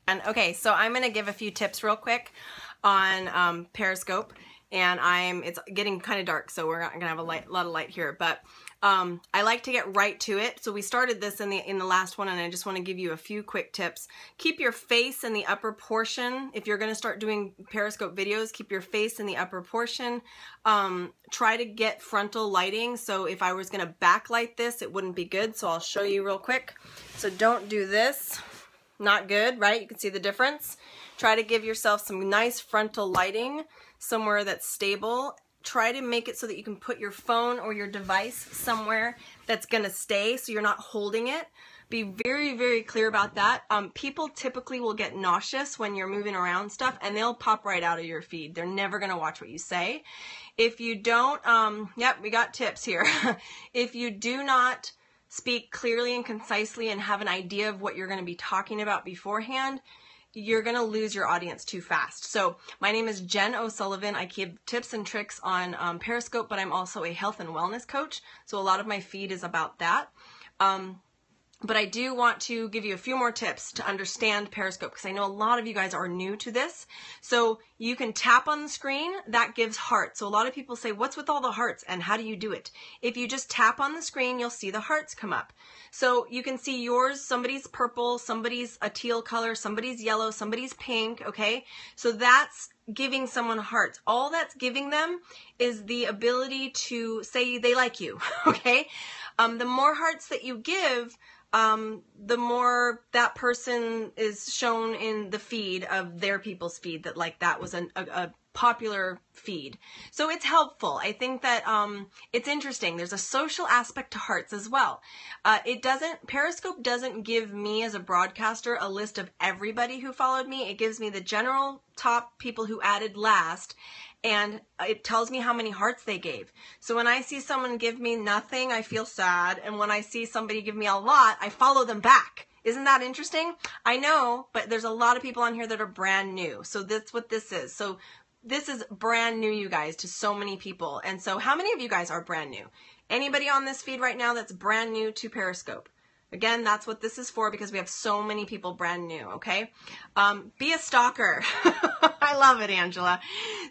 And okay, so I'm going to give a few tips real quick on Periscope, and it's getting kind of dark, so we're not going to have a lot of light here, but I like to get right to it. So we started this in the last one, and I just want to give you a few quick tips. Keep your face in the upper portion. If you're going to start doing Periscope videos, keep your face in the upper portion. Try to get frontal lighting. So if I was going to backlight this, it wouldn't be good. So I'll show you real quick. So don't do this. Not good, right? You can see the difference. Try to give yourself some nice frontal lighting somewhere that's stable. Try to make it so that you can put your phone or your device somewhere that's gonna stay so you're not holding it. Be very, very clear about that. People typically will get nauseous when you're moving around stuff, and they'll pop right out of your feed. They're never gonna watch what you say. If you don't, yep, we got tips here. If you do not speak clearly and concisely and have an idea of what you're going to be talking about beforehand, you're going to lose your audience too fast. So my name is Jen O'Sullivan. I give tips and tricks on Periscope, but I'm also a health and wellness coach. So a lot of my feed is about that. But I do want to give you a few more tips to understand Periscope, because I know a lot of you guys are new to this. So you can tap on the screen, that gives hearts. So a lot of people say, what's with all the hearts and how do you do it? If you just tap on the screen, you'll see the hearts come up. So you can see yours, somebody's purple, somebody's a teal color, somebody's yellow, somebody's pink, okay? So that's giving someone hearts. All that's giving them is the ability to say they like you, okay? The more hearts that you give, the more that person is shown in the feed of their people's feed, that like that was a popular feed. So it's helpful. I think that it's interesting. There's a social aspect to hearts as well. Periscope doesn't give me as a broadcaster a list of everybody who followed me. It gives me the general top people who added last, and it tells me how many hearts they gave. So when I see someone give me nothing, I feel sad. And when I see somebody give me a lot, I follow them back. Isn't that interesting? I know, but there's a lot of people on here that are brand new. So that's what this is. So this is brand new, you guys, to so many people. And so how many of you guys are brand new? Anybody on this feed right now that's brand new to Periscope? Again, that's what this is for, because we have so many people brand new, okay? Be a stalker. I love it, Angela.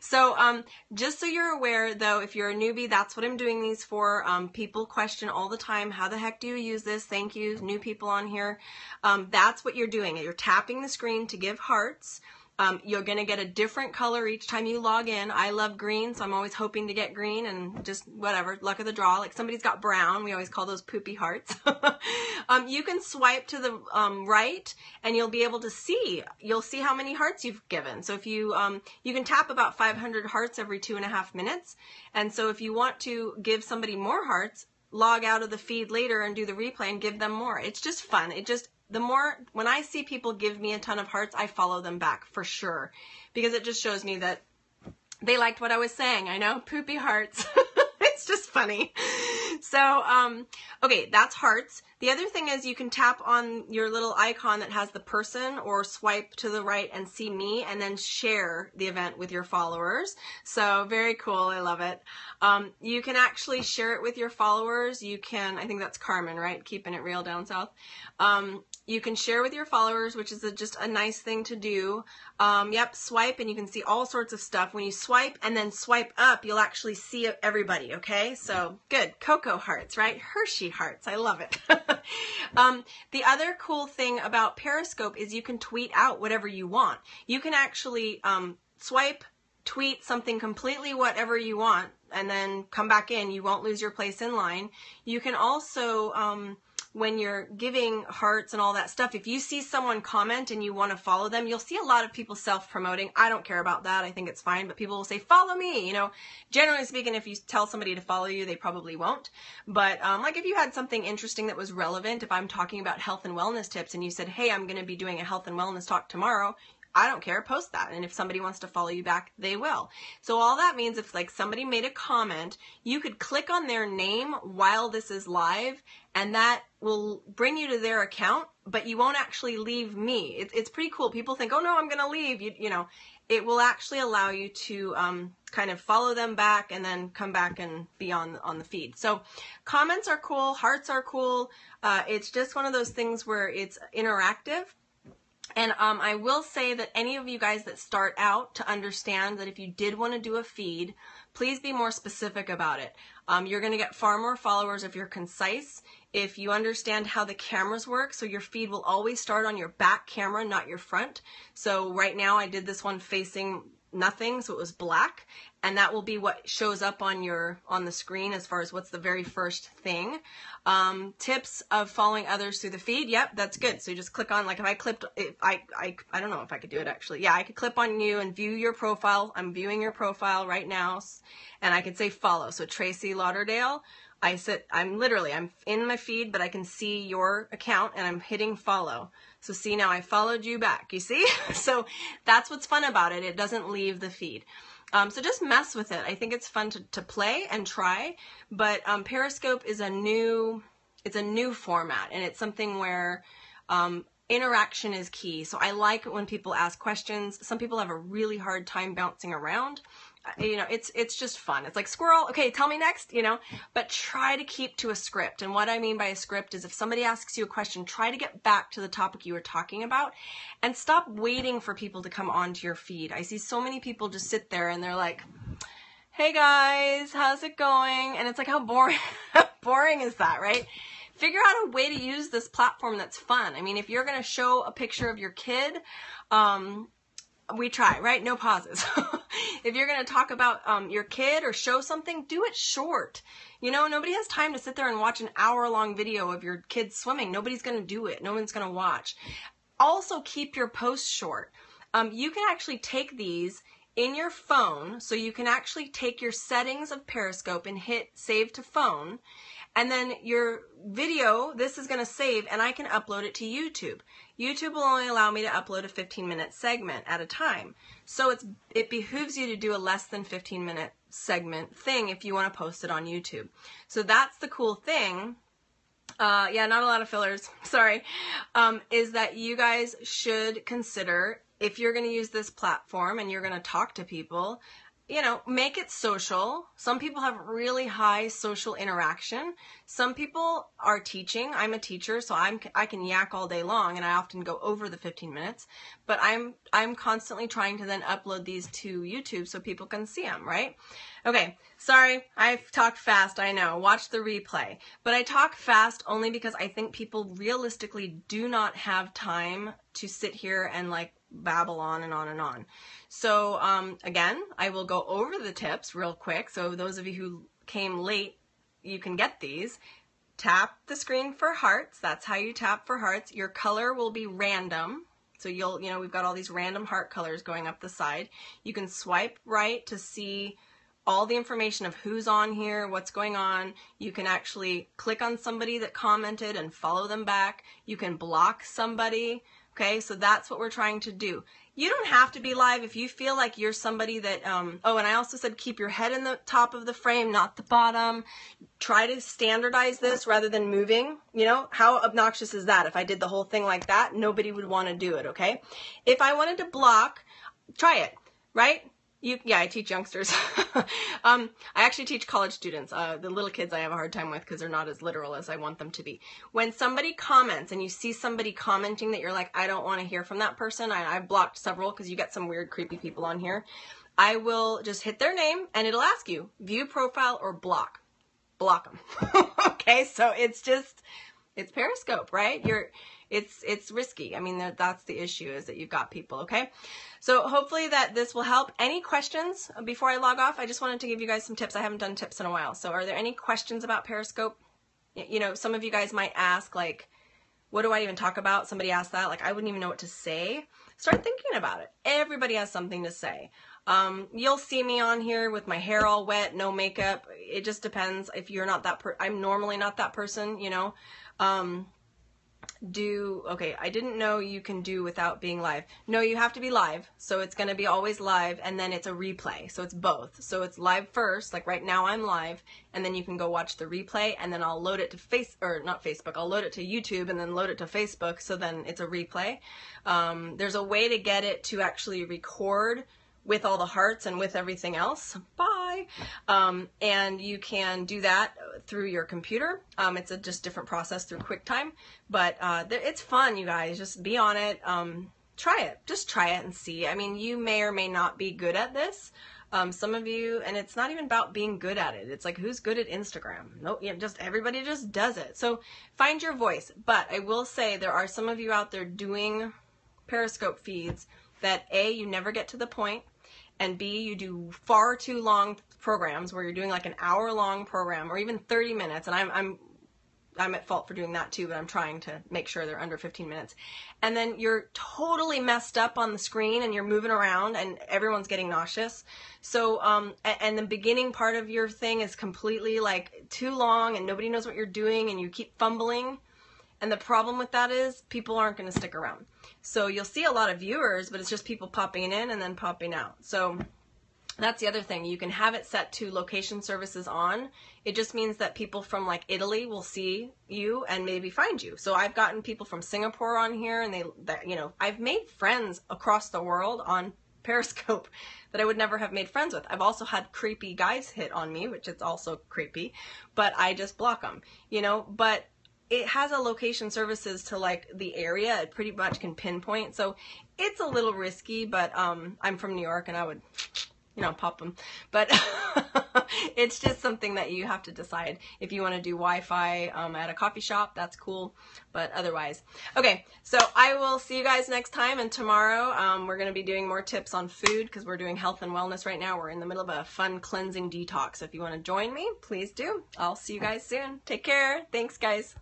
So just so you're aware, though, if you're a newbie, that's what I'm doing these for. People question all the time, how the heck do you use this? Thank you, new people on here. That's what you're doing. You're tapping the screen to give hearts. You're going to get a different color each time you log in. I love green, so I'm always hoping to get green, and just whatever, luck of the draw. Like somebody's got brown. We always call those poopy hearts. You can swipe to the right, and you'll be able to see. You'll see how many hearts you've given. So if you can tap about 500 hearts every 2.5 minutes. And so if you want to give somebody more hearts, log out of the feed later and do the replay and give them more. It's just fun. When I see people give me a ton of hearts, I follow them back for sure, because it just shows me that they liked what I was saying. I know, poopy hearts. It's just funny. So, okay, that's hearts. The other thing is you can tap on your little icon that has the person, or swipe to the right and see me, and then share the event with your followers. So very cool. I love it. You can actually share it with your followers. You can, I think that's Carmen, right? Keeping it real down south. You can share with your followers, which is just a nice thing to do. Yep, swipe, and you can see all sorts of stuff. When you swipe and then swipe up, you'll actually see everybody, okay? So good. Cocoa hearts, right? Hershey hearts. I love it. The other cool thing about Periscope is you can tweet out whatever you want. You can actually swipe, tweet something completely whatever you want, and then come back in. You won't lose your place in line. You can also, when you're giving hearts and all that stuff, if you see someone comment and you want to follow them, you'll see a lot of people self-promoting. I don't care about that. I think it's fine, but people will say, follow me. You know, generally speaking, if you tell somebody to follow you, they probably won't. But like if you had something interesting that was relevant, if I'm talking about health and wellness tips and you said, hey, I'm going to be doing a health and wellness talk tomorrow, I don't care, post that. And if somebody wants to follow you back, they will. So all that means, if like somebody made a comment, you could click on their name while this is live, and that will bring you to their account, but you won't actually leave me. It's pretty cool. People think, oh no, I'm going to leave. You know, it will actually allow you to kind of follow them back and then come back and be on the feed. So comments are cool. Hearts are cool. It's just one of those things where it's interactive. And I will say that any of you guys that start out, to understand that if you did want to do a feed, please be more specific about it. You're going to get far more followers if you're concise, if you understand how the cameras work. So your feed will always start on your back camera, not your front. So right now I did this one facing nothing, so it was black, and that will be what shows up on the screen as far as what's the very first thing. Tips of following others through the feed. Yep, that's good. So you just click on, like if I clipped, I don't know if I could do it actually. Yeah, I could clip on you and view your profile. I'm viewing your profile right now, and I could say follow. So Tracy Lauderdale. I'm in my feed, but I can see your account and I'm hitting follow. So see, now I followed you back, you see? So that's what's fun about it. It doesn't leave the feed. So just mess with it. I think it's fun to play and try, but Periscope is it's a new format, and it's something where interaction is key. So I like it when people ask questions. Some people have a really hard time bouncing around. You know, it's just fun. It's like, squirrel, okay, tell me next, you know, but try to keep to a script. And what I mean by a script is if somebody asks you a question, try to get back to the topic you were talking about and stop waiting for people to come onto your feed. I see so many people just sit there and they're like, hey guys, how's it going? And it's like, how boring is that, right? Figure out a way to use this platform that's fun. I mean, if you're going to show a picture of your kid, we try, right? No pauses. If you're going to talk about your kid or show something, do it short. You know, nobody has time to sit there and watch an hour-long video of your kid swimming. Nobody's going to do it. No one's going to watch. Also, keep your posts short. You can actually take these in your phone, so you can actually take your settings of Periscope and hit save to phone, and then your video, this is going to save, and I can upload it to YouTube. YouTube will only allow me to upload a 15-minute segment at a time. So it behooves you to do a less than 15-minute segment thing if you want to post it on YouTube. So that's the cool thing. Yeah, not a lot of fillers, sorry, is that you guys should consider, if you're going to use this platform and you're going to talk to people, you know, make it social. Some people have really high social interaction. Some people are teaching. I'm a teacher, so I can yak all day long, and I often go over the 15 minutes. But I'm constantly trying to then upload these to YouTube so people can see them, right? Okay, sorry, I've talked fast, I know. Watch the replay. But I talk fast only because I think people realistically do not have time to sit here and like babble on and on and on. So again, I will go over the tips real quick. So those of you who came late, you can get these. Tap the screen for hearts. That's how you tap for hearts. Your color will be random. So we've got all these random heart colors going up the side. You can swipe right to see all the information of who's on here, what's going on. You can actually click on somebody that commented and follow them back. You can block somebody. Okay, so that's what we're trying to do. You don't have to be live if you feel like you're somebody that, oh, and I also said keep your head in the top of the frame, not the bottom. Try to standardize this rather than moving. You know, how obnoxious is that? If I did the whole thing like that, nobody would want to do it, okay? If I wanted to block, try it, right? Yeah, I teach youngsters. I actually teach college students. The little kids I have a hard time with because they're not as literal as I want them to be. When somebody comments and you see somebody commenting that you're like, I don't want to hear from that person. I've blocked several because you get some weird, creepy people on here. I will just hit their name and it'll ask you, view profile or block. Block them. Okay, so it's Periscope, right? It's risky. I mean, that's the issue, is that you've got people, okay? So hopefully that this will help. Any questions before I log off? I just wanted to give you guys some tips. I haven't done tips in a while. So are there any questions about Periscope? You know, some of you guys might ask, like, what do I even talk about? Somebody asked that. Like, I wouldn't even know what to say. Start thinking about it. Everybody has something to say. You'll see me on here with my hair all wet, no makeup. It just depends. If you're not that I'm normally not that person, you know. Okay, I didn't know you can do without being live. No, you have to be live. So it's going to be always live, and then it's a replay. So it's both. So it's live first, like right now I'm live, and then you can go watch the replay, and then I'll load it to not Facebook, I'll load it to YouTube and then load it to Facebook, so then it's a replay. There's a way to get it to actually record with all the hearts and with everything else. Bye. And you can do that through your computer. It's a just different process through QuickTime, but it's fun, you guys. Just be on it. try it. Just try it and see. I mean, you may or may not be good at this. Some of you, and it's not even about being good at it. It's like, who's good at Instagram? Nope, just everybody just does it. So find your voice. But I will say there are some of you out there doing Periscope feeds that A, you never get to the point, and B, you do far too long programs where you're doing like an hour-long program or even 30 minutes, and I'm at fault for doing that too, but I'm trying to make sure they're under 15 minutes. And then you're totally messed up on the screen and you're moving around and everyone's getting nauseous. So, and the beginning part of your thing is completely like too long and nobody knows what you're doing and you keep fumbling. And the problem with that is people aren't going to stick around. So you'll see a lot of viewers, but it's just people popping in and then popping out. So that's the other thing. You can have it set to location services on. It just means that people from like Italy will see you and maybe find you. So I've gotten people from Singapore on here, and I've made friends across the world on Periscope that I would never have made friends with. I've also had creepy guys hit on me, which is also creepy, but I just block them, but it has a location services to like the area. It pretty much can pinpoint. So it's a little risky, but I'm from New York and I would pop them. But it's just something that you have to decide. If you want to do Wi-Fi at a coffee shop, that's cool. But otherwise. Okay, so I will see you guys next time. And tomorrow we're going to be doing more tips on food because we're doing health and wellness right now. We're in the middle of a fun cleansing detox. So if you want to join me, please do. I'll see you guys soon. Take care. Thanks, guys.